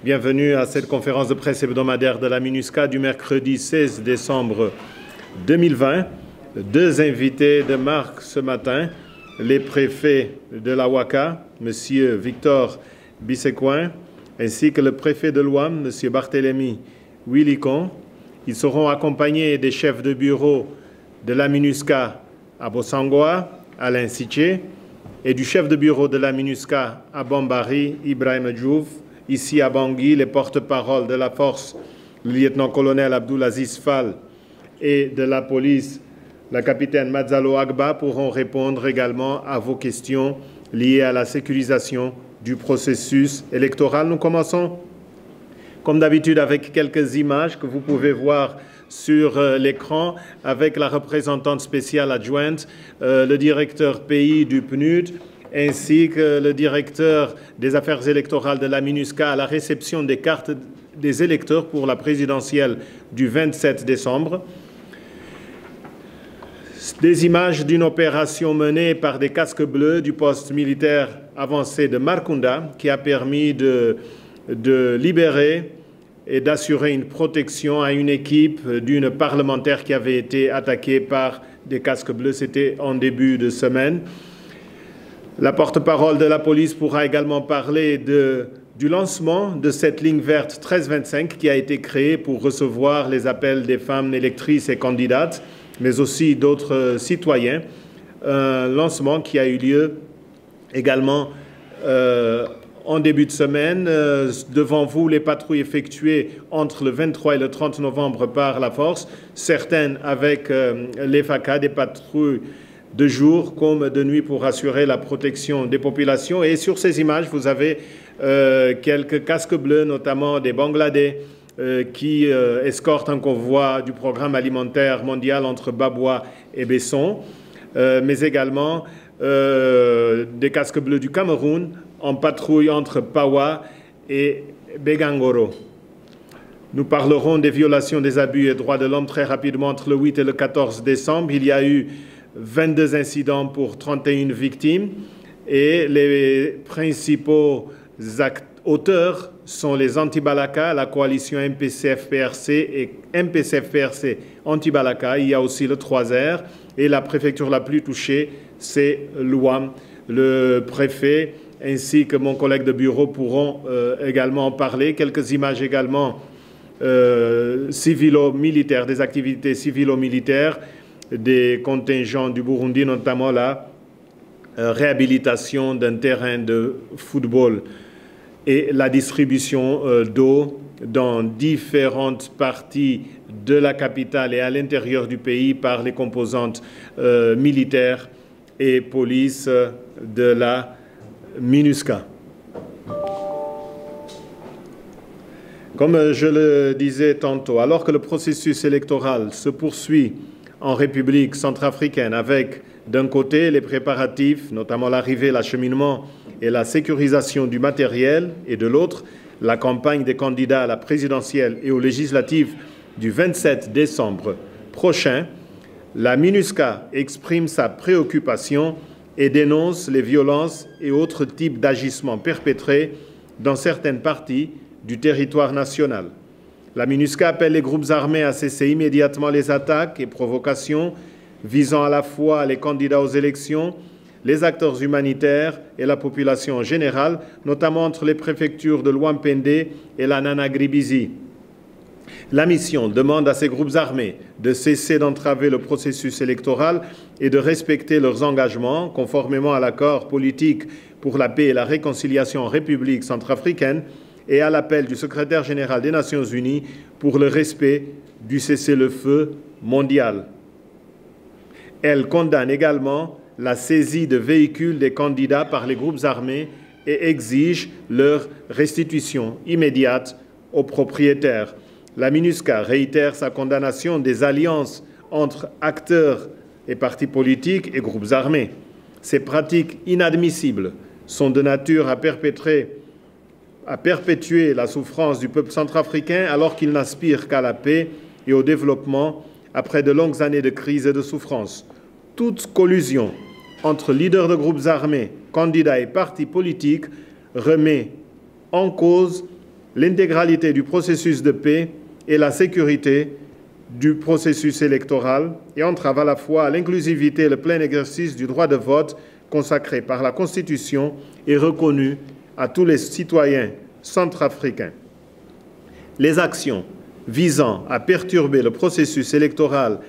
Bienvenue à cette conférence de presse hebdomadaire de la MINUSCA du mercredi 16 décembre 2020. Deux invités de marque ce matin, les préfets de la Ouaka, M. Victor Bissecoin, ainsi que le préfet de l'Ouam, M. Barthélemy Wilikon. Ils seront accompagnés des chefs de bureau de la MINUSCA à Bossangoa, Alain Sitché, et du chef de bureau de la MINUSCA à Bambari, Ibrahim Djouf. Ici à Bangui, les porte-paroles de la force, le lieutenant-colonel Abdoulaziz Fall, et de la police, la capitaine Madzalo Agba, pourront répondre également à vos questions liées à la sécurisation du processus électoral. Nous commençons, comme d'habitude, avec quelques images que vous pouvez voir sur l'écran, avec la représentante spéciale adjointe, le directeur pays du PNUD, ainsi que le directeur des affaires électorales de la MINUSCA à la réception des cartes des électeurs pour la présidentielle du 27 décembre. Des images d'une opération menée par des casques bleus du poste militaire avancé de Markunda qui a permis de libérer et d'assurer une protection à une équipe d'une parlementaire qui avait été attaquée par des casques bleus. C'était en début de semaine. La porte-parole de la police pourra également parler du lancement de cette ligne verte 1325 qui a été créée pour recevoir les appels des femmes électrices et candidates, mais aussi d'autres citoyens. Un lancement qui a eu lieu également en début de semaine. Devant vous, les patrouilles effectuées entre le 23 et le 30 novembre par la force, certaines avec les FACA, des patrouilles de jour comme de nuit pour assurer la protection des populations. Et sur ces images, vous avez quelques casques bleus, notamment des Bangladais, qui escortent un convoi du programme alimentaire mondial entre Babwa et Besson, mais également des casques bleus du Cameroun en patrouille entre Pawa et Begangoro. Nous parlerons des violations des abus et droits de l'homme très rapidement entre le 8 et le 14 décembre. Il y a eu 22 incidents pour 31 victimes et les principaux auteurs sont les anti-Balaka, la coalition MPCF-PRC et MPCF-PRC anti-Balaka. Il y a aussi le 3R et la préfecture la plus touchée, c'est l'Ouam. Le préfet ainsi que mon collègue de bureau pourront également en parler. Quelques images également civilo-militaires, des activités civilo-militaires des contingents du Burundi, notamment la réhabilitation d'un terrain de football et la distribution d'eau dans différentes parties de la capitale et à l'intérieur du pays par les composantes militaires et police de la MINUSCA. Comme je le disais tantôt, alors que le processus électoral se poursuit en République centrafricaine avec, d'un côté, les préparatifs, notamment l'arrivée, l'acheminement et la sécurisation du matériel, et de l'autre, la campagne des candidats à la présidentielle et aux législatives du 27 décembre prochain, la MINUSCA exprime sa préoccupation et dénonce les violences et autres types d'agissements perpétrés dans certaines parties du territoire national. La MINUSCA appelle les groupes armés à cesser immédiatement les attaques et provocations visant à la fois les candidats aux élections, les acteurs humanitaires et la population en général, notamment entre les préfectures de l'Ouampende et la Nana-Gribizi. La mission demande à ces groupes armés de cesser d'entraver le processus électoral et de respecter leurs engagements conformément à l'accord politique pour la paix et la réconciliation en République centrafricaine et à l'appel du secrétaire général des Nations Unies pour le respect du cessez-le-feu mondial. Elle condamne également la saisie de véhicules des candidats par les groupes armés et exige leur restitution immédiate aux propriétaires. La MINUSCA réitère sa condamnation des alliances entre acteurs et partis politiques et groupes armés. Ces pratiques inadmissibles sont de nature à perpétuer la souffrance du peuple centrafricain alors qu'il n'aspire qu'à la paix et au développement après de longues années de crise et de souffrance. Toute collusion entre leaders de groupes armés, candidats et partis politiques remet en cause l'intégralité du processus de paix et la sécurité du processus électoral et entrave à la fois à l'inclusivité et le plein exercice du droit de vote consacré par la Constitution et reconnu à tous les citoyens centrafricains. Les actions visant à perturber le processus électoral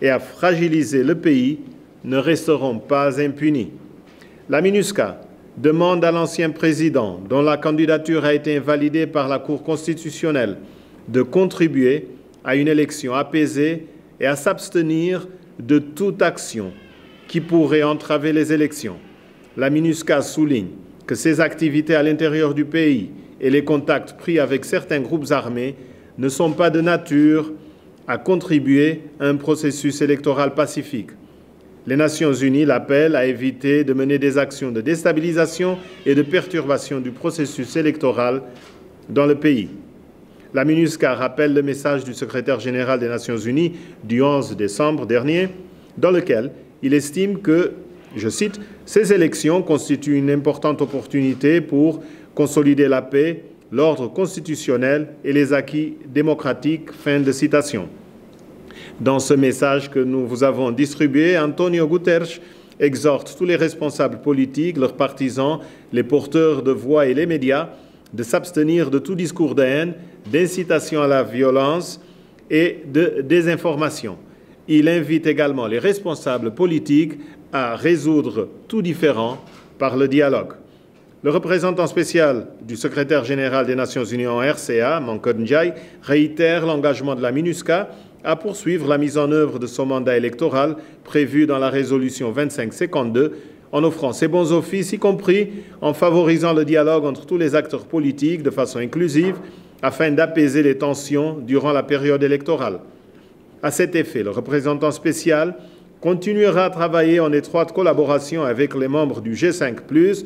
et à fragiliser le pays ne resteront pas impunies. La MINUSCA demande à l'ancien président, dont la candidature a été invalidée par la Cour constitutionnelle, de contribuer à une élection apaisée et à s'abstenir de toute action qui pourrait entraver les élections. La MINUSCA souligne que ses activités à l'intérieur du pays et les contacts pris avec certains groupes armés ne sont pas de nature à contribuer à un processus électoral pacifique. Les Nations unies l'appellent à éviter de mener des actions de déstabilisation et de perturbation du processus électoral dans le pays. La MINUSCA rappelle le message du secrétaire général des Nations unies du 11 décembre dernier, dans lequel il estime que, je cite, « ces élections constituent une importante opportunité pour consolider la paix, l'ordre constitutionnel et les acquis démocratiques ». Fin de citation. Dans ce message que nous vous avons distribué, Antonio Guterres exhorte tous les responsables politiques, leurs partisans, les porteurs de voix et les médias de s'abstenir de tout discours de haine, d'incitation à la violence et de désinformation. Il invite également les responsables politiques à résoudre tout différend par le dialogue. Le représentant spécial du secrétaire général des Nations unies en RCA, Mankon Ndiaye, réitère l'engagement de la MINUSCA à poursuivre la mise en œuvre de son mandat électoral prévu dans la résolution 2552 en offrant ses bons offices, y compris en favorisant le dialogue entre tous les acteurs politiques de façon inclusive afin d'apaiser les tensions durant la période électorale. À cet effet, le représentant spécial continuera à travailler en étroite collaboration avec les membres du G5+,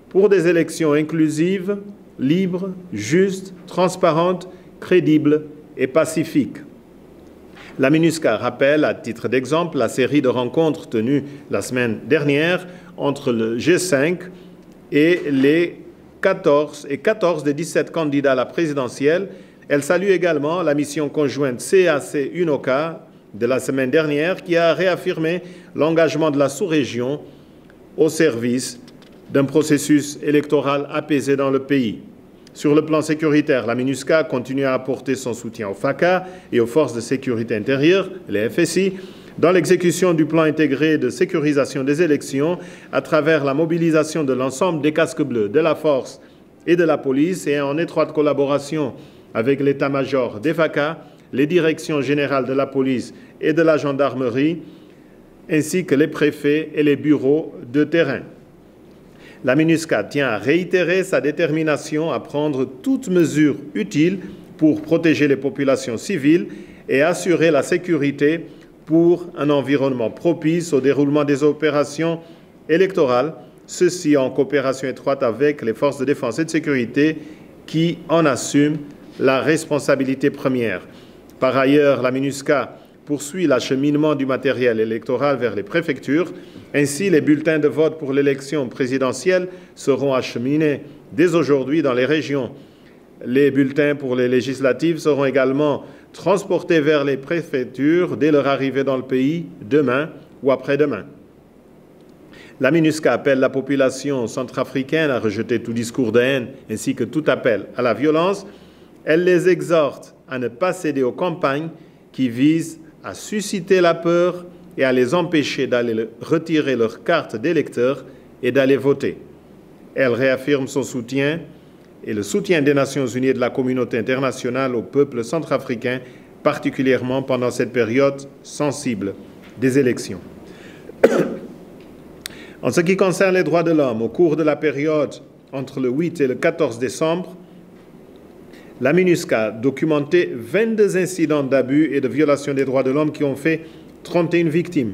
pour des élections inclusives, libres, justes, transparentes, crédibles et pacifiques. La MINUSCA rappelle, à titre d'exemple, la série de rencontres tenues la semaine dernière entre le G5 et les 14 des 17 candidats à la présidentielle. Elle salue également la mission conjointe CAC-UNOCA de la semaine dernière qui a réaffirmé l'engagement de la sous-région au service d'un processus électoral apaisé dans le pays. Sur le plan sécuritaire, la MINUSCA continue à apporter son soutien au FACA et aux forces de sécurité intérieure, les FSI, dans l'exécution du plan intégré de sécurisation des élections à travers la mobilisation de l'ensemble des casques bleus, de la force et de la police et en étroite collaboration avec l'état-major des FACA, les directions générales de la police et de la gendarmerie, ainsi que les préfets et les bureaux de terrain. La MINUSCA tient à réitérer sa détermination à prendre toutes mesures utiles pour protéger les populations civiles et assurer la sécurité pour un environnement propice au déroulement des opérations électorales, ceci en coopération étroite avec les forces de défense et de sécurité qui en assument la responsabilité première. Par ailleurs, la MINUSCA poursuit l'acheminement du matériel électoral vers les préfectures. Ainsi, les bulletins de vote pour l'élection présidentielle seront acheminés dès aujourd'hui dans les régions. Les bulletins pour les législatives seront également transportés vers les préfectures dès leur arrivée dans le pays, demain ou après-demain. La MINUSCA appelle la population centrafricaine à rejeter tout discours de haine ainsi que tout appel à la violence. Elle les exhorte à ne pas céder aux campagnes qui visent à susciter la peur et à les empêcher d'aller retirer leur carte d'électeur et d'aller voter. Elle réaffirme son soutien et le soutien des Nations unies et de la communauté internationale au peuple centrafricain, particulièrement pendant cette période sensible des élections. En ce qui concerne les droits de l'homme, au cours de la période entre le 8 et le 14 décembre, la MINUSCA a documenté 22 incidents d'abus et de violation des droits de l'homme qui ont fait 31 victimes.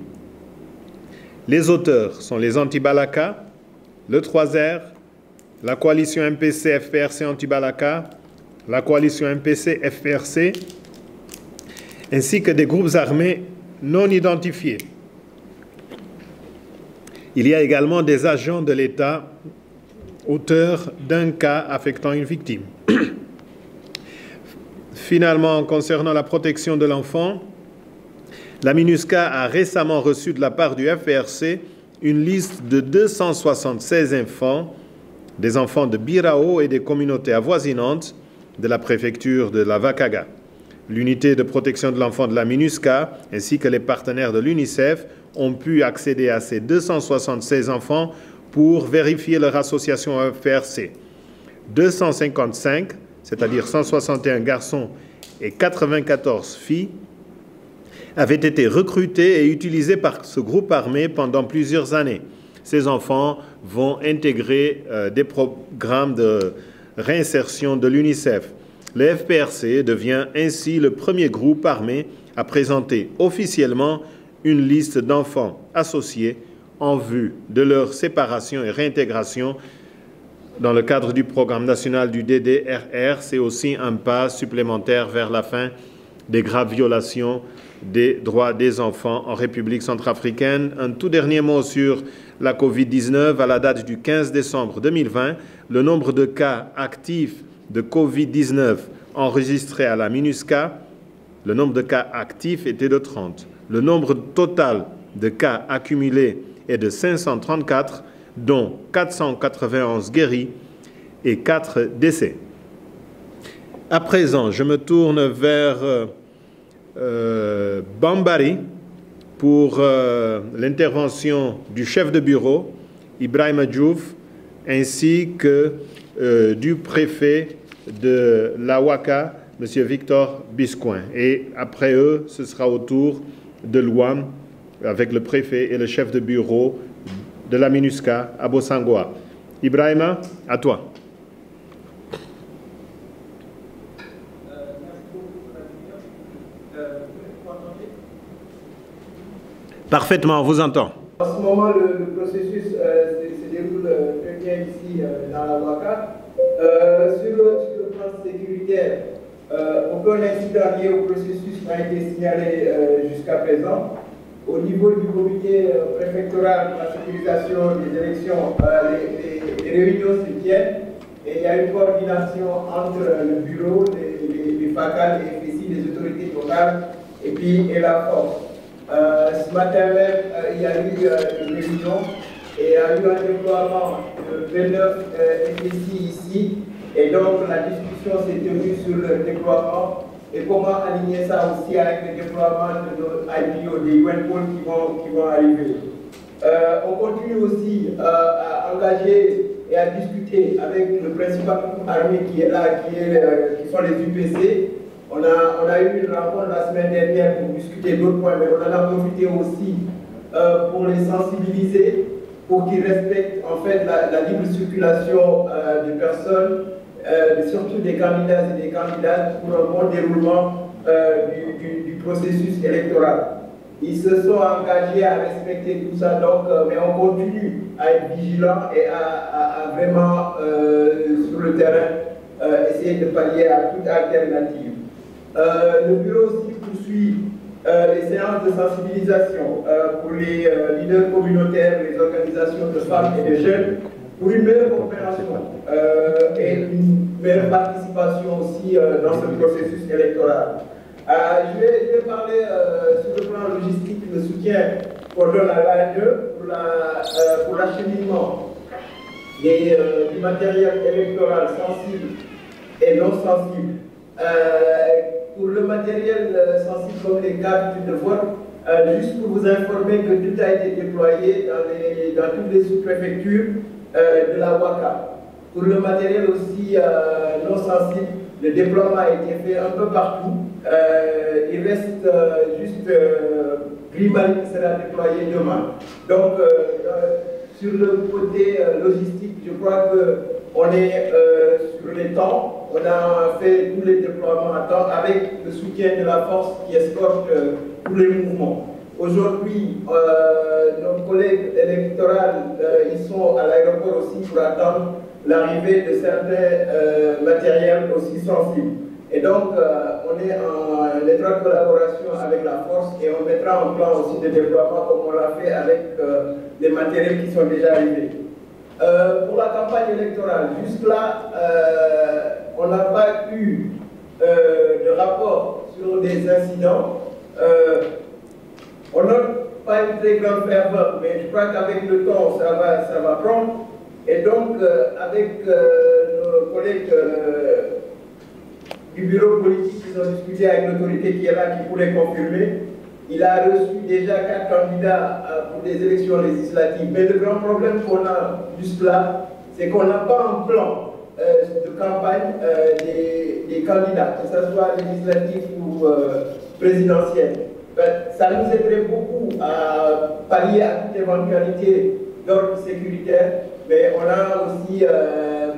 Les auteurs sont les anti-Balaka, le 3R, la coalition MPC-FPRC anti-Balaka, la coalition MPC-FPRC, ainsi que des groupes armés non identifiés. Il y a également des agents de l'État auteurs d'un cas affectant une victime. Finalement, concernant la protection de l'enfant, la MINUSCA a récemment reçu de la part du FPRC une liste de 276 enfants, des enfants de Birao et des communautés avoisinantes de la préfecture de la Vakaga. L'unité de protection de l'enfant de la MINUSCA ainsi que les partenaires de l'UNICEF ont pu accéder à ces 276 enfants pour vérifier leur association au FPRC. 255, c'est-à-dire 161 garçons et 94 filles, avaient été recrutés et utilisés par ce groupe armé pendant plusieurs années. Ces enfants vont intégrer des programmes de réinsertion de l'UNICEF. Le FPRC devient ainsi le premier groupe armé à présenter officiellement une liste d'enfants associés en vue de leur séparation et réintégration dans le cadre du programme national du DDRR. C'est aussi un pas supplémentaire vers la fin des graves violations des droits des enfants en République centrafricaine. Un tout dernier mot sur la COVID-19. À la date du 15 décembre 2020, le nombre de cas actifs de COVID-19 enregistrés à la MINUSCA, le nombre de cas actifs était de 30. Le nombre total de cas accumulés est de 534, dont 491 guéris et 4 décès. À présent, je me tourne vers Bambari pour l'intervention du chef de bureau, Ibrahima Diouf, ainsi que du préfet de l'Awaka, M. Victor Biscoin. Et après eux, ce sera au tour de l'UAM avec le préfet et le chef de bureau de la MINUSCA à Bossangoa. Ibrahima, à toi. Parfaitement, on vous entend. En ce moment, le processus se déroule très bien ici dans la Waka. Sur le plan sécuritaire, aucun incident lié au processus n'a été signalé jusqu'à présent. Au niveau du comité préfectoral de la sécurisation des élections, les réunions se tiennent et il y a une coordination entre le bureau, les FACAL, les FSI, les autorités locales et la force. Ce matin même, il y a eu une réunion et il y a eu un déploiement de 29 FSI ici. Et donc la discussion s'est tenue sur le déploiement et comment aligner ça aussi avec le déploiement de nos IPO, des UNPOL qui vont arriver. On continue aussi à engager et à discuter avec le principal armé qui est là, qui sont les UPC. On a eu une rencontre la semaine dernière pour discuter d'autres points, mais on en a profité aussi pour les sensibiliser, pour qu'ils respectent en fait la libre circulation des personnes, surtout des candidats et des candidates, pour un bon déroulement du processus électoral. Ils se sont engagés à respecter tout ça, donc, mais on continue à être vigilant et à vraiment, sur le terrain, essayer de pallier à toute alternative. Le bureau aussi poursuit les séances de sensibilisation pour les leaders communautaires, les organisations de femmes et de jeunes, pour une meilleure coopération et une meilleure participation aussi dans ce processus électoral. Je vais parler sur le plan logistique, le soutien qu'on donne à l'ANE pour l'acheminement du matériel électoral sensible et non sensible. Pour le matériel sensible comme les cartes de vote, juste pour vous informer que tout a été déployé dans toutes les sous-préfectures de la Waka. Pour le matériel aussi non sensible, le déploiement a été fait un peu partout. Il reste juste Grimali qui sera déployé demain. Donc, sur le côté logistique, je crois qu'on est sur les temps. On a fait tous les déploiements à temps avec le soutien de la force qui escorte tous les mouvements. Aujourd'hui, nos collègues électoraux, ils sont à l'aéroport aussi pour attendre l'arrivée de certains matériels aussi sensibles. Et donc, on est en étroite collaboration avec la force et on mettra en plan aussi de déploiement comme on l'a fait avec les matériels qui sont déjà arrivés. Pour la campagne électorale, jusque-là, on n'a pas eu de sur des incidents. On n'a pas une très grande ferveur, mais je crois qu'avec le temps, ça va prendre. Et donc, avec nos collègues du bureau politique, ils ont discuté avec l'autorité qui est là, qui pourrait confirmer. Il a reçu déjà 4 candidats pour des élections législatives. Mais le grand problème qu'on a jusque-là, c'est qu'on n'a pas un plan de campagne des candidats, que ce soit législatif ou présidentiel. Ça nous aiderait beaucoup à pallier à toute éventualité d'ordre sécuritaire, mais on a aussi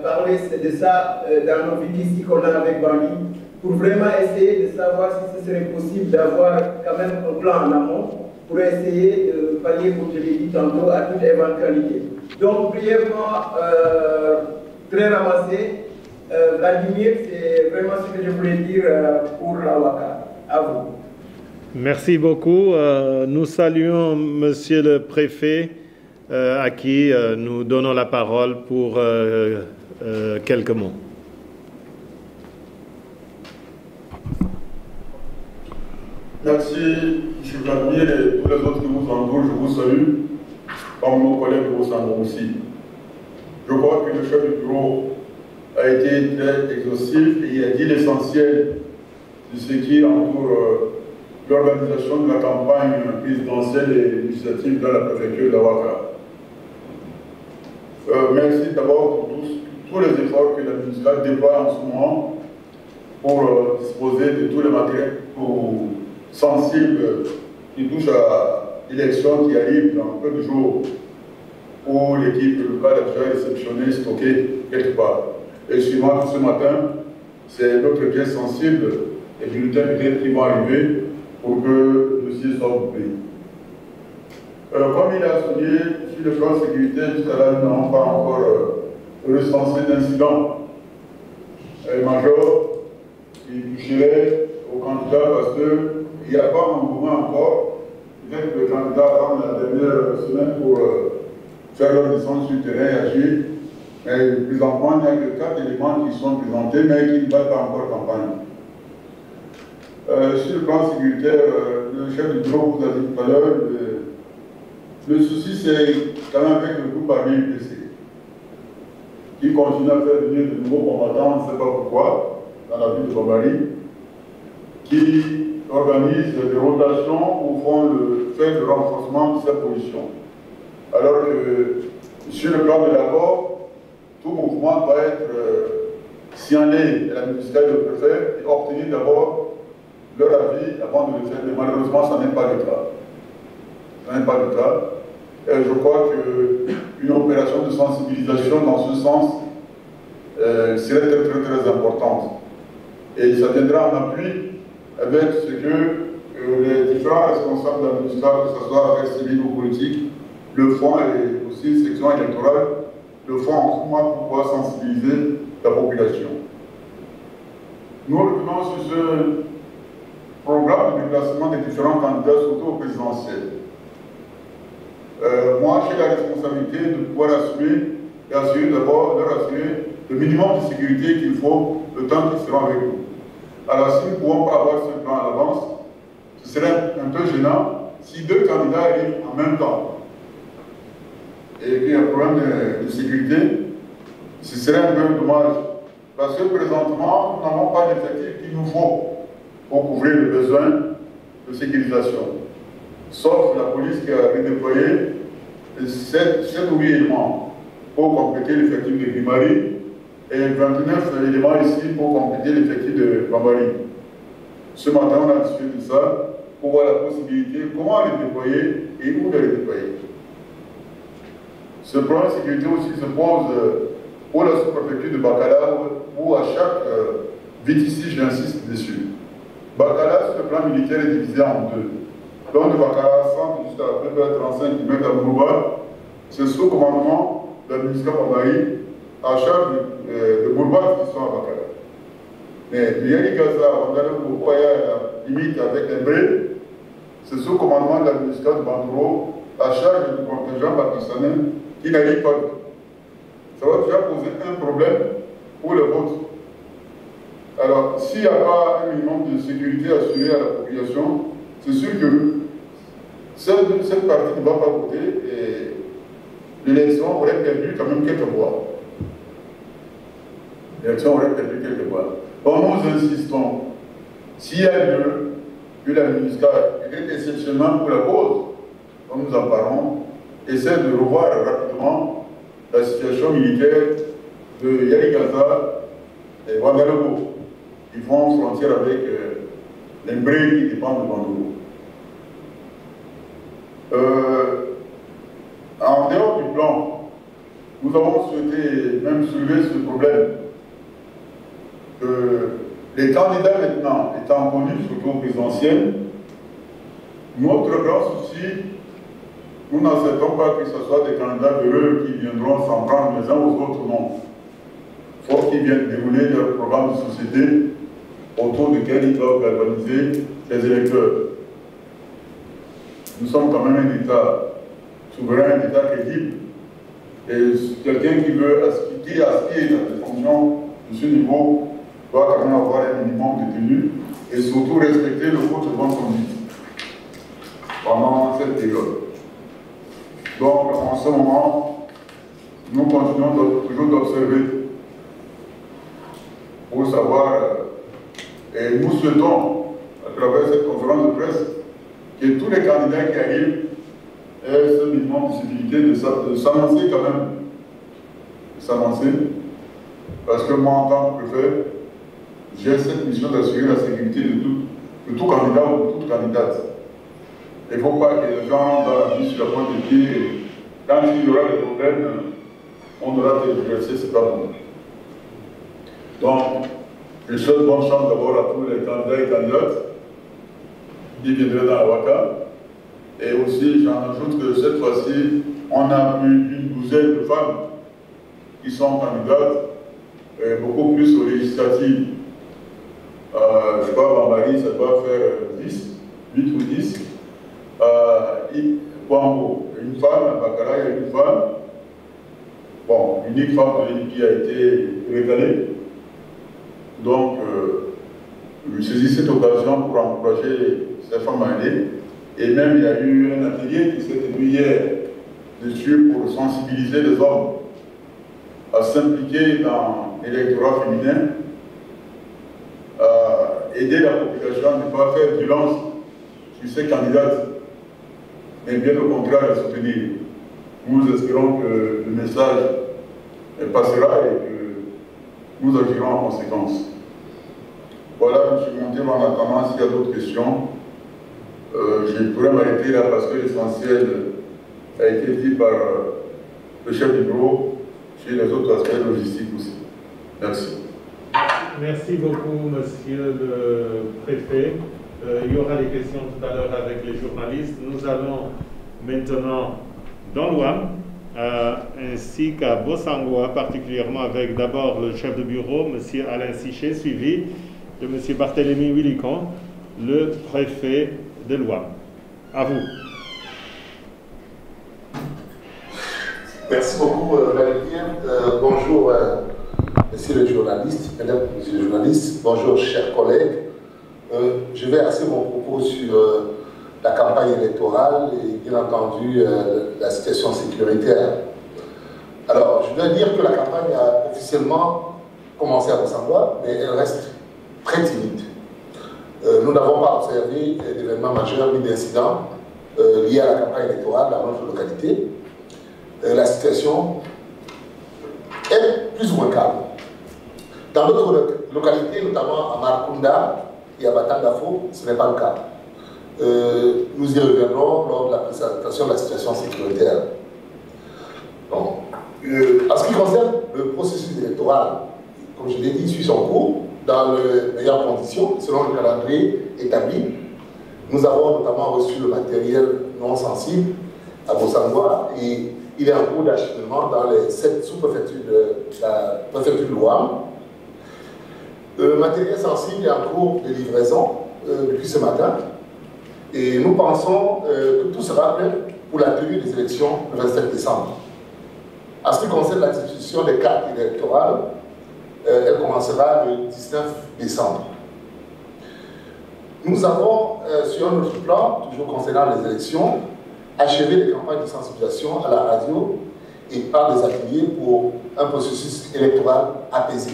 parlé de ça dans nos visites ici qu'on a avec Bangui, pour vraiment essayer de savoir si ce serait possible d'avoir quand même un plan en amont pour essayer de pallier, comme je l'ai dit tantôt, à toute éventualité. Donc, brièvement, très ramassé, Vladimir, c'est vraiment ce que je voulais dire pour la WACA. À vous. Merci beaucoup. Nous saluons Monsieur le Préfet, à qui nous donnons la parole pour quelques mots. Merci, M. Vladimir, et tous les autres qui vous entourent, je vous salue, comme nos collègues vous saluent aussi. Je crois que le chef du bureau a été très exhaustif et il a dit l'essentiel de ce qui entoure l'organisation de la campagne présidentielle et législative dans la préfecture d'Awaka. Merci d'abord pour tous les efforts que l'administration déploie en ce moment pour disposer de tous les matériels sensibles qui touchent à l'élection qui arrive dans peu de jours, où l'équipe locale a déjà réceptionné, stocké quelque part. Et suivant ce matin, c'est notre bien sensible et bulletins peut-être qui vont arriver pour que le dossier soit bouclé. Comme il a souligné, sur le plan sécuritaire, jusqu'à là, nous n'avons pas encore recensé d'incidents majeurs qui toucheraient aux candidats parce qu'il n'y a pas un mouvement encore. Peut-être que le candidat attend la dernière semaine pour faire leur descente sur le terrain et agir. Mais présentement, il n'y a que 4 éléments qui sont présentés, mais qui ne battent pas encore campagne. Sur le plan sécuritaire, le chef du bureau vous a dit tout à l'heure, le souci c'est quand même avec le groupe armé UPC, qui continue à faire venir de nouveaux combattants, on ne sait pas pourquoi, dans la ville de Bambari, qui organise des rotations au fond fait le renforcement de sa position. Alors que sur le plan de l'accord, tout mouvement doit être signalé à la municipalité de préfet et obtenir d'abord leur avis avant de le faire. Mais malheureusement, ça n'est pas le cas. Ça n'est pas le cas. Et je crois qu'une opération de sensibilisation dans ce sens serait très, très, très importante. Et ça viendra en appui avec ce que les différents responsables de l'administration, que ce soit affaires civiles ou politiques, le font et aussi section électorale, le font en ce moment pour pouvoir sensibiliser la population. Nous revenons sur ce programme de déplacement des différents candidats, surtout au présidentiel. Moi, j'ai la responsabilité de pouvoir assurer d'abord, leur assurer le minimum de sécurité qu'il faut le temps qu'ils seront avec nous. Alors, si nous ne pouvons pas avoir ce plan à l'avance, ce serait un peu gênant si 2 candidats arrivent en même temps et qu'il y a un problème de sécurité, ce serait un peu dommage. Parce que présentement, nous n'avons pas d'effectifs qu'il nous faut pour couvrir les besoins de sécurisation. Sauf la police qui a redéployé 7 ou 8 éléments pour compléter l'effectif de Grimari et 29 éléments ici pour compléter l'effectif de Bambari. Ce matin, on a discuté de ça pour voir la possibilité, comment les déployer et où les déployer. Ce problème de sécurité aussi se pose pour la sous-préfecture de Bakala où à chaque vite ici, j'insiste dessus. Bakala, sur le plan militaire, est divisé en 2. Donc de Bakala centre jusqu'à peu près 35 km à Bourba, c'est sous commandement de la municipalité Bambari à charge de Bourba qui sont à Bakala. Mais le Yali Gaza, où il y a la limite avec les Brés, c'est sous commandement de la municipalité de Banduro à charge du contingent pakistanais qui n'arrive pas. Ça va déjà poser un problème pour le vote. Alors, s'il n'y a pas un minimum de sécurité assuré à la population, c'est sûr que cette partie ne va pas voter et l'élection aurait perdu quand même quelques voix. L'élection aurait perdu quelques voix. Bon, nous insistons, s'il y a lieu que la MINUSCA est exceptionnellement pour la cause, dont nous en parlons, essaie de revoir rapidement la situation militaire de Yaligaza et Ouagadougou, qui font frontière avec les Brés qui dépendent de Ouagadougou. En dehors du plan, nous avons souhaité même soulever ce problème que les candidats maintenant étant connus, surtout présidentiels, notre grand souci, nous n'acceptons pas que ce soit des candidats véreux qui viendront s'en prendre les uns aux autres, non. Il faut qu'ils viennent dérouler leur programme de société autour duquel ils doivent galvaniser les électeurs. Nous sommes quand même un État souverain, un État crédible. Et quelqu'un qui aspire à des fonctions de ce niveau doit quand même avoir un minimum de tenue et surtout respecter le code de bonne conduite pendant cette période. Donc, en ce moment, nous continuons toujours d'observer pour savoir, et nous souhaitons, à travers cette conférence de presse, que tous les candidats qui arrivent aient ce minimum de possibilité de s'annoncer quand même. De s'annoncer, parce que moi, en tant que préfet, j'ai cette mission d'assurer la sécurité de tout candidat ou de toute candidate. Il ne faut pas que les gens dans la vie sur la pointe des pieds, quand il y aura des problèmes, on aura tergiversé, c'est pas bon. Donc, je souhaite bonne chance d'abord à tous les candidats et candidates qui viendraient dans la Ouaka. Et aussi, j'en ajoute que cette fois-ci, on a plus d'une douzaine de femmes qui sont candidates, et beaucoup plus aux législatives. Je crois qu'en Mali, ça doit faire 10, 8 ou 10. Kwambo, une femme, à Bakara, il y a une femme. Bon, l'unique femme qui a été régalée. Donc, je saisis cette occasion pour encourager ces femmes à aller. Et même, il y a eu un atelier qui s'est tenu hier dessus pour sensibiliser les hommes à s'impliquer dans l'électorat féminin, à aider la population à ne pas faire violence sur ces candidates, mais bien au contraire à soutenir. Nous espérons que le message passera et que nous agirons en conséquence. Voilà, M. Monté, en attendant, s'il y a d'autres questions, je pourrais m'arrêter là parce que l'essentiel a été dit par le chef du bureau sur les autres aspects logistiques aussi. Merci. Merci beaucoup, Monsieur le Préfet. Il y aura des questions tout à l'heure avec les journalistes. Nous allons maintenant dans l'Ouam, ainsi qu'à Bossangoa, particulièrement avec d'abord le chef de bureau, M. Alain Siché, suivi de M. Barthélémy Willicon, le préfet de l'Ouam. À vous. Merci beaucoup, Valérie. Bonjour, messieurs les journalistes, mesdames et messieurs les journalistes. Bonjour, chers collègues. Je vais axer mon propos sur la campagne électorale et bien entendu la situation sécuritaire. Alors, je dois dire que la campagne a officiellement commencé à Bossangoa, mais elle reste très timide. Nous n'avons pas observé d'événements majeurs ni d'incidents liés à la campagne électorale dans notre localité. La situation est plus ou moins calme. Dans d'autres localités, notamment à Markunda et à Batangafo, ce n'est pas le cas. Nous y reviendrons lors de la présentation de la situation sécuritaire. Donc, en ce qui concerne le processus électoral, comme je l'ai dit, il suit son cours dans les meilleures conditions, selon le calendrier établi. Nous avons notamment reçu le matériel non sensible à Bossangoa et il est en cours d'acheminement dans les 7 sous-préfectures de la préfecture de l'Ouam. Le matériel sensible est en cours de livraison depuis ce matin et nous pensons que tout sera prêt pour la tenue des élections le 27 décembre. En ce qui concerne la distribution des cartes électorales, Elle commencera le 19 décembre. Nous avons, sur un autre plan, toujours concernant les élections, achevé les campagnes de sensibilisation à la radio et par des ateliers pour un processus électoral apaisé.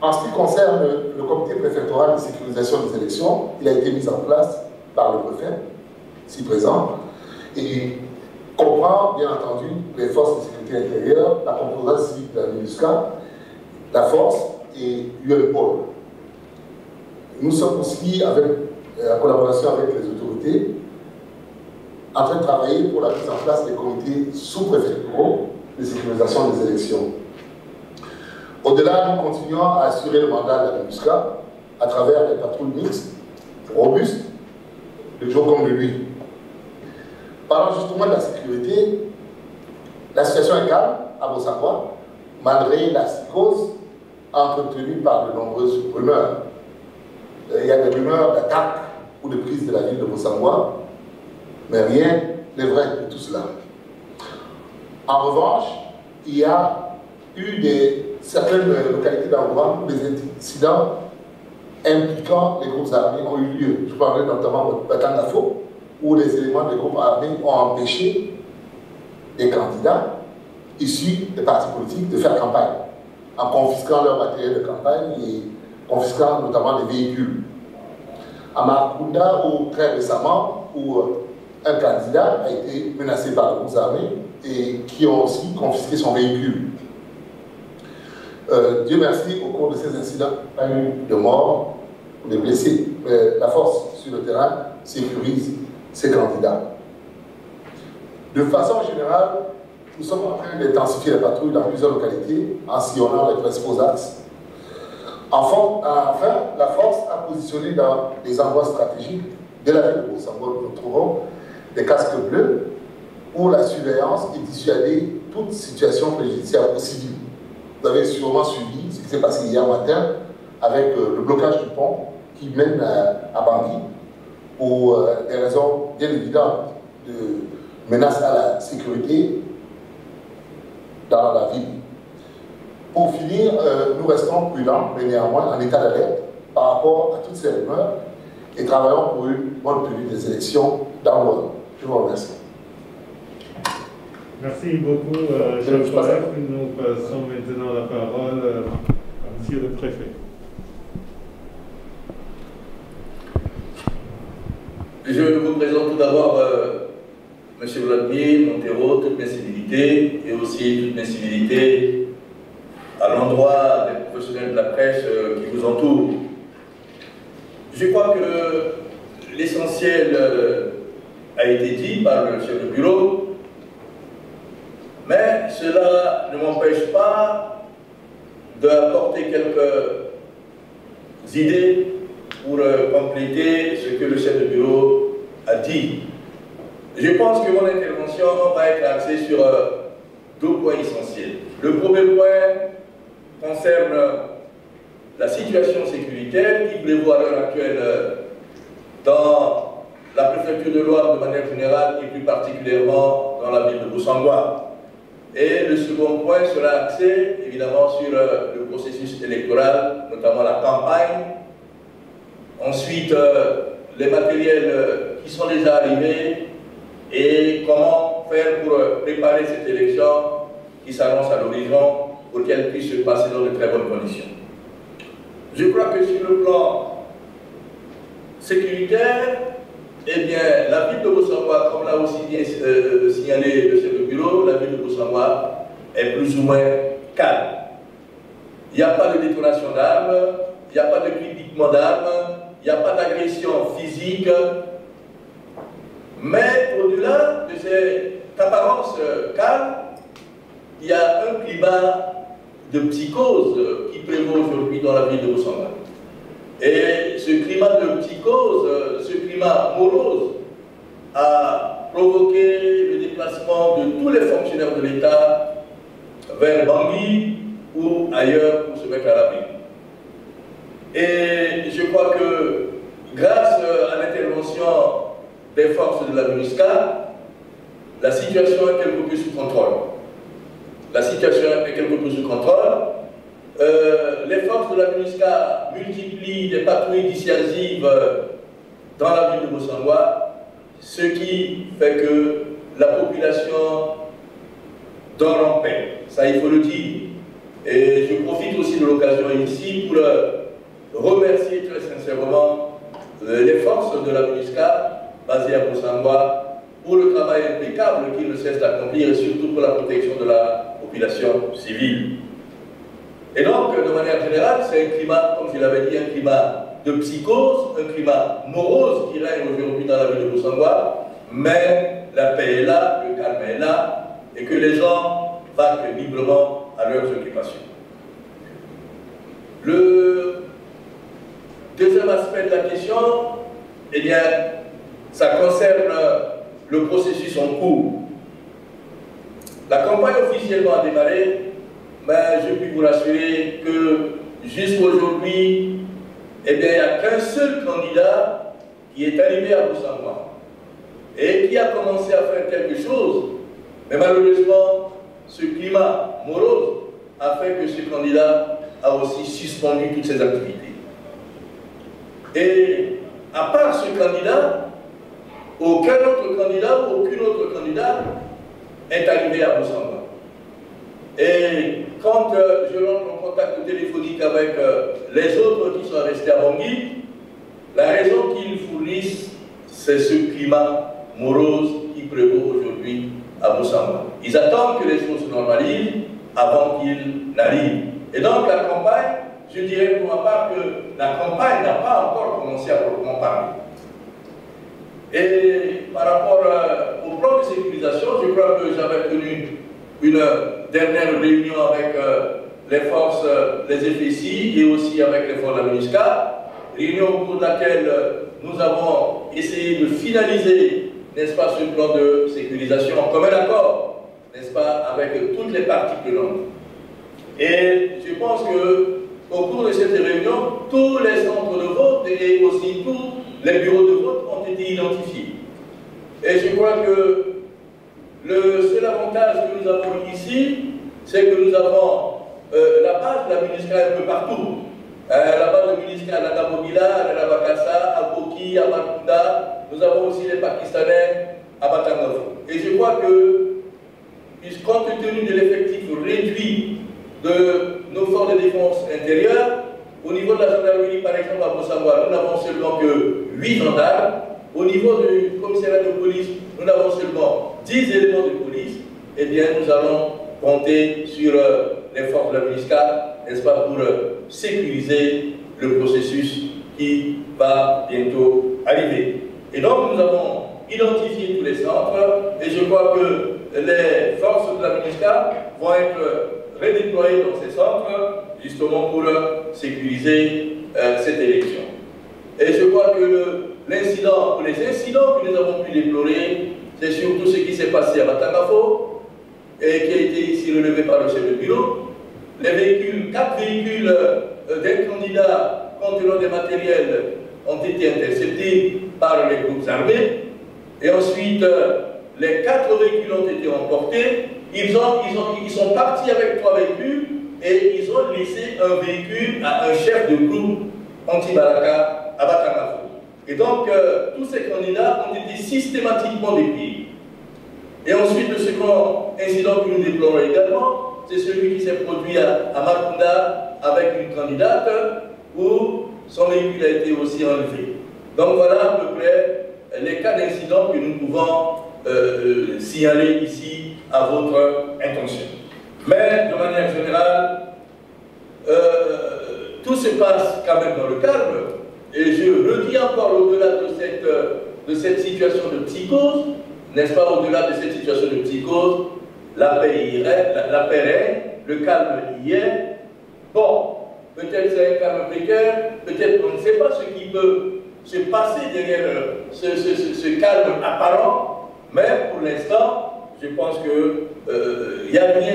En ce qui concerne le comité préfectoral de sécurisation des élections, il a été mis en place par le préfet, ici présent, et comprend bien entendu les forces de sécurité intérieure, la composante civique de la MINUSCA, la force et l'UNPOL. Nous sommes aussi, en collaboration avec les autorités, en train de travailler pour la mise en place des comités sous-préfectoraux de sécurisation des élections. Au-delà, nous continuons à assurer le mandat de la MINUSCA à travers des patrouilles mixtes, robustes, le jour comme de nuit. Parlant justement de la sécurité, la situation est calme à Bossangwa, malgré la psychose entretenue par de nombreuses rumeurs. Il y a des rumeurs d'attaque ou de prise de la ville de Bossangwa, mais rien n'est vrai de tout cela. En revanche, il y a eu certaines localités d'endroits où des incidents impliquant les groupes armés ont eu lieu. Je parlais notamment de Batangafo, où les éléments des groupes armés ont empêché des candidats issus des partis politiques de faire campagne, en confisquant leur matériel de campagne et confisquant notamment des véhicules. À Marcounda, très récemment, où un candidat a été menacé par les groupes armés et qui ont aussi confisqué son véhicule. Dieu merci, au cours de ces incidents, pas eu de morts ou de blessés. Mais la force sur le terrain sécurise ces candidats. De façon générale, nous sommes en train d'intensifier la patrouille dans plusieurs localités en sillonnant les principaux axes. Enfin, la force a positionné dans des endroits stratégiques de la ville de Bossangwa, nous trouvons des casques bleus pour la surveillance et dissuader toute situation préjudiciable aux civils. Vous avez sûrement suivi ce qui s'est passé hier matin avec le blocage du pont qui mène à Bangui pour des raisons bien évidentes de menace à la sécurité dans la ville. Pour finir, nous restons prudents, mais néanmoins en état d'alerte par rapport à toutes ces rumeurs et travaillons pour une bonne tenue des élections dans l'ordre. Je vous remercie. Merci beaucoup, chers collègues. Nous passons maintenant la parole à Monsieur le Préfet. Je vous présente tout d'abord M. Vladimir Montero, toutes mes civilités et aussi toutes mes civilités à l'endroit des professionnels de la presse qui vous entourent. Je crois que l'essentiel a été dit par le chef de bureau, mais cela ne m'empêche pas d'apporter quelques idées pour compléter ce que le chef de bureau a dit. Je pense que mon intervention va être axée sur deux points essentiels. Le premier point concerne la situation sécuritaire qui prévaut à l'heure actuelle dans la préfecture de Loire de manière générale et plus particulièrement dans la ville de Bossangwa. Et le second point sera axé évidemment sur le processus électoral, notamment la campagne. Ensuite, les matériels qui sont déjà arrivés et comment faire pour préparer cette élection qui s'annonce à l'horizon pour qu'elle puisse se passer dans de très bonnes conditions. Je crois que sur le plan sécuritaire, eh bien, la ville de Bossangwa, comme l'a aussi bien signalé le chef de bureau, la ville de Bossangwa est plus ou moins calme. Il n'y a pas de détonation d'armes, il n'y a pas de crépitement d'armes, il n'y a pas d'agression physique, mais au-delà de cette apparence calme, il y a un climat de psychose qui prévaut aujourd'hui dans la ville de Bossangwa. Et ce climat de psychose, ce climat morose, a provoqué le déplacement de tous les fonctionnaires de l'État vers Bangui ou ailleurs pour se mettre à l'abri. Et je crois que grâce à l'intervention des forces de la MINUSCA, la situation est quelque peu sous contrôle. La situation est quelque peu sous contrôle les forces de la MINUSCA multiplient des patrouilles dissuasives dans la ville de Bossangoa, ce qui fait que la population dort en paix. Ça, il faut le dire. Et je profite aussi de l'occasion ici pour remercier très sincèrement les forces de la MINUSCA basées à Bossangoa pour le travail impeccable qu'ils ne cessent d'accomplir et surtout pour la protection de la population civile. Et donc, de manière générale, c'est un climat, comme je l'avais dit, un climat de psychose, un climat morose qui règne aujourd'hui dans la ville de Bossangoa, mais la paix est là, le calme est là, et que les gens vaquent librement à leurs occupations. Le deuxième aspect de la question, eh bien, ça concerne le processus en cours. La campagne officiellement a démarré, mais je puis vous rassurer que jusqu'à aujourd'hui, eh bien, il n'y a qu'un seul candidat qui est arrivé à Bossangoa et qui a commencé à faire quelque chose, mais malheureusement, ce climat morose a fait que ce candidat a aussi suspendu toutes ses activités. Et à part ce candidat, aucun autre candidat ou aucune autre candidate est arrivé à Bossangoa. Et quand je rentre en contact téléphonique avec les autres qui sont restés à Bangui, la raison qu'ils fournissent, c'est ce climat morose qui prévaut aujourd'hui à Bossangoa. Ils attendent que les choses se normalisent avant qu'ils n'arrivent. Et donc la campagne, je dirais pour ma part que la campagne n'a pas encore commencé à proprement parler. Et par rapport au plan de sécurisation, je crois que j'avais tenu une dernière réunion avec les forces, les FSI et aussi avec les forces de la MINUSCA, réunion au cours de laquelle nous avons essayé de finaliser, n'est-ce pas, ce plan de sécurisation en commun accord, n'est-ce pas, avec toutes les parties prenantes. Et je pense qu'au cours de cette réunion, tous les centres de vote et aussi tous les bureaux de vote ont été identifiés. Et je crois que le seul avantage que nous avons ici, c'est que nous avons la base de la MINUSCA un peu partout. La base de MINUSCA à la Dabogila, à la Bakassa, à Boki, à Markunda. Nous avons aussi les Pakistanais à Batangafo. Et je crois que, compte tenu de l'effectif réduit de nos forces de défense intérieure, au niveau de la gendarmerie, par exemple, à Bossangoa, nous n'avons seulement que 8 gendarmes. Au niveau du commissariat de police, nous n'avons seulement 10 éléments de police. Eh bien, nous allons compter sur les forces de la MINUSCA, n'est-ce pas, pour sécuriser le processus qui va bientôt arriver. Et donc, nous avons identifié tous les centres, et je crois que les forces de la MINUSCA vont être redéployées dans ces centres, justement pour sécuriser cette élection. Et je crois que l'incident, ou les incidents que nous avons pu déplorer, c'est surtout ce qui s'est passé à Batangafo, et qui a été ici relevé par le chef de bureau. Les véhicules, 4 véhicules d'un candidat contenant des matériels ont été interceptés par les groupes armés. Et ensuite, les 4 véhicules ont été emportés. Ils sont partis avec 3 véhicules et ils ont laissé un véhicule à un chef de groupe anti-Balaka à Batangafo. Et donc, tous ces candidats ont été systématiquement dépliés. Et ensuite, le second incident que nous déplorons également, c'est celui qui s'est produit à Markunda avec une candidate où son véhicule a été aussi enlevé. Donc voilà à peu près les cas d'incidents que nous pouvons signaler ici à votre intention. Mais de manière générale, tout se passe quand même dans le calme. Et je redis encore, au-delà de cette situation de psychose, n'est-ce pas, au-delà de cette situation de psychose, la paix règne, le calme y est. Bon, peut-être c'est un calme précaire, peut-être on ne sait pas ce qui peut se passer derrière ce calme apparent, mais pour l'instant, je pense qu'il n'y a rien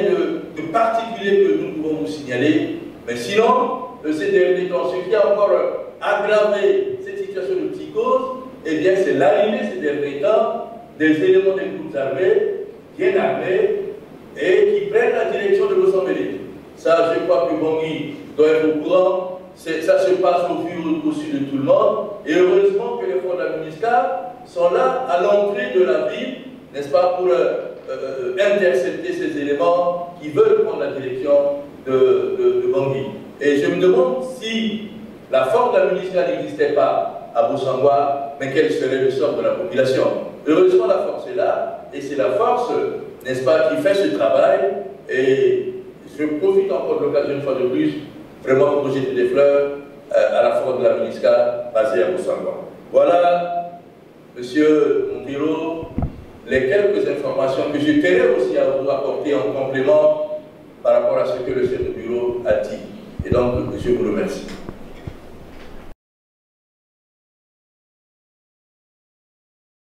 de particulier que nous pouvons vous signaler. Mais sinon, ces derniers temps, ce qui a encore aggravé cette situation de psychose, eh bien, c'est l'arrivée ces derniers temps des éléments des groupes armés, bien armés, et qui prennent la direction de Bossangoa. Ça, je crois que Bangui doit être au courant. Ça se passe au-dessus de tout le monde. Et heureusement que les forces de la MINUSCA sont là à l'entrée de la ville, n'est-ce pas, pour intercepter ces éléments qui veulent prendre la direction de Bangui. Et je me demande si la force de la MINUSCA n'existait pas à Bossangoa, mais quel serait le sort de la population. Heureusement, la force est là, et c'est la force, n'est-ce pas, qui fait ce travail. Et je profite encore de l'occasion une fois de plus, vraiment pour jeter des fleurs à la force de la MINUSCA basée à Bossangoa. Voilà, Monsieur Montero, les quelques informations que je tenais aussi à vous apporter en complément par rapport à ce que le chef de bureau a dit. Et donc, je vous remercie.